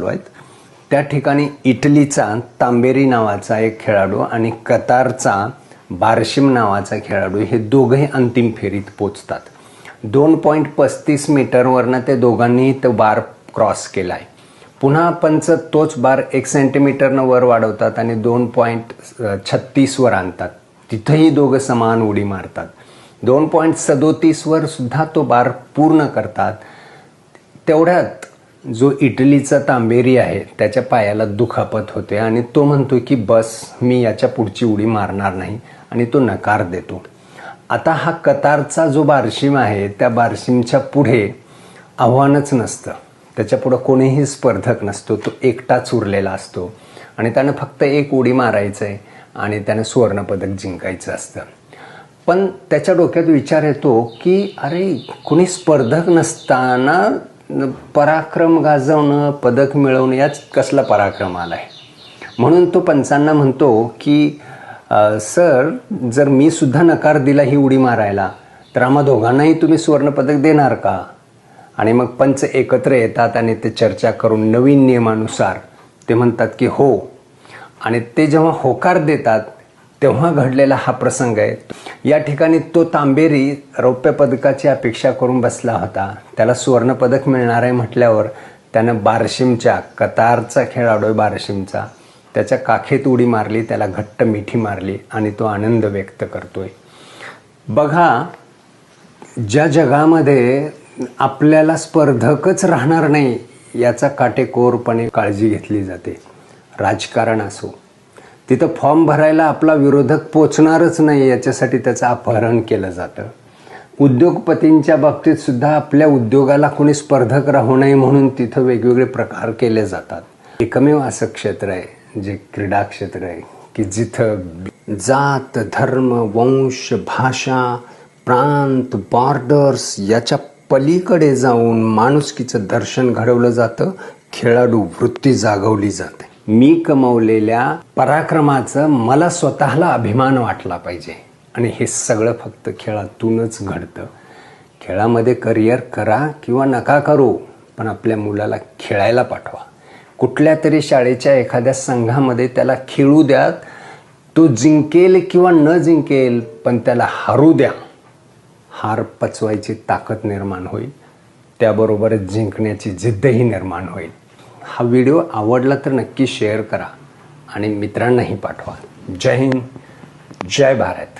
चालू आहेत. त्या ठिकाणी इटलीचा तांबेरी नावाचा एक खेळाडू आणि कतारचा बारशिम नावाचा खेळाडू हे दोघंही अंतिम फेरीत पोचतात. 2.35 मीटरवरनं ते दोघांनीही तो बार क्रॉस केला आहे. पुन्हा पंच तोच बार 1 सेंटीमीटरनं वर वाढवतात आणि 2.36 वर आणतात. तिथंही दोघं समान उडी मारतात. 2.37 वर सुद्धा तो बार पूर्ण करतात. तेवढ्यात जो इटलीचा तांबेरी आहे त्याच्या पायाला दुखापत होते आणि तो म्हणतो की बस मी याच्या पुढची उडी मारणार नाही आणि तो नकार देतो. आता हा कतारचा जो बारशिम आहे त्या बारशिमच्या पुढे आव्हानच नसतं. त्याच्या पुढं कोणीही स्पर्धक नसतो. तो एकटाच उरलेला असतो आणि त्यानं फक्त एक उडी मारायचं आहे आणि त्यानं सुवर्णपदक जिंकायचं असतं. पण त्याच्या डोक्यात विचार येतो की अरे कुणी स्पर्धक नसताना पराक्रम गाजवणं, पदक मिळवणं याच कसला पराक्रम आला आहे. म्हणून तो पंचांना म्हणतो की सर जर मी सुद्धा नकार दिला ही उडी मारायला तर आम्हा दोघांनाही तुम्ही सुवर्णपदक देणार का. आणि मग पंच एकत्र येतात आणि ते चर्चा करून नवीन नियमानुसार ते म्हणतात की हो. आणि ते जेव्हा होकार देतात तेव्हा घडलेला हा प्रसंग आहे. या ठिकाणी तो तांबेरी रौप्य पदकाची अपेक्षा करून बसला होता. त्याला सुवर्णपदक मिळणार आहे म्हटल्यावर त्यानं बारशिमच्या, कतारचा खेळाडू आहे बारशिमचा, त्याच्या काखेत उडी मारली, त्याला घट्ट मिठी मारली आणि तो आनंद व्यक्त करतोय. बघा, ज्या जगामध्ये आपल्याला स्पर्धकच राहणार नाही याचा काटेकोरपणे काळजी घेतली जाते. राजकारण असो, तिथं फॉर्म भरायला आपला विरोधक पोचणारच नाही याच्यासाठी त्याचं अपहरण केलं जातं. उद्योगपतींच्या बाबतीत सुद्धा आपल्या उद्योगाला कोणी स्पर्धक राहू नये म्हणून तिथं वेगवेगळे प्रकार केले जातात. एकमेव असं क्षेत्र आहे जे क्रीडा क्षेत्र आहे की जिथं जात, धर्म, वंश, भाषा, प्रांत, बॉर्डर्स याच्या पलीकडे जाऊन माणुसकीचं दर्शन घडवलं जातं. खेळाडू वृत्ती जागवली जाते. मी कमवलेल्या पराक्रमाचं मला स्वतःला अभिमान वाटला पाहिजे आणि हे सगळं फक्त खेळातूनच घडतं. खेळामध्ये करिअर करा किंवा नका करू, पण आपल्या मुलाला खेळायला पाठवा. कुठल्या तरी शाळेच्या एखाद्या संघामध्ये त्याला खेळू द्या. तो जिंकेल किंवा न जिंकेल पण त्याला हरू द्या. हार पचवायची ताकद निर्माण होईल, त्याबरोबरच जिंकण्याची जिद्दही निर्माण होईल. हा व्हिडिओ आवडला तर नक्की शेअर करा आणि मित्रांनाही पाठवा. जय हिंद, जय भारत.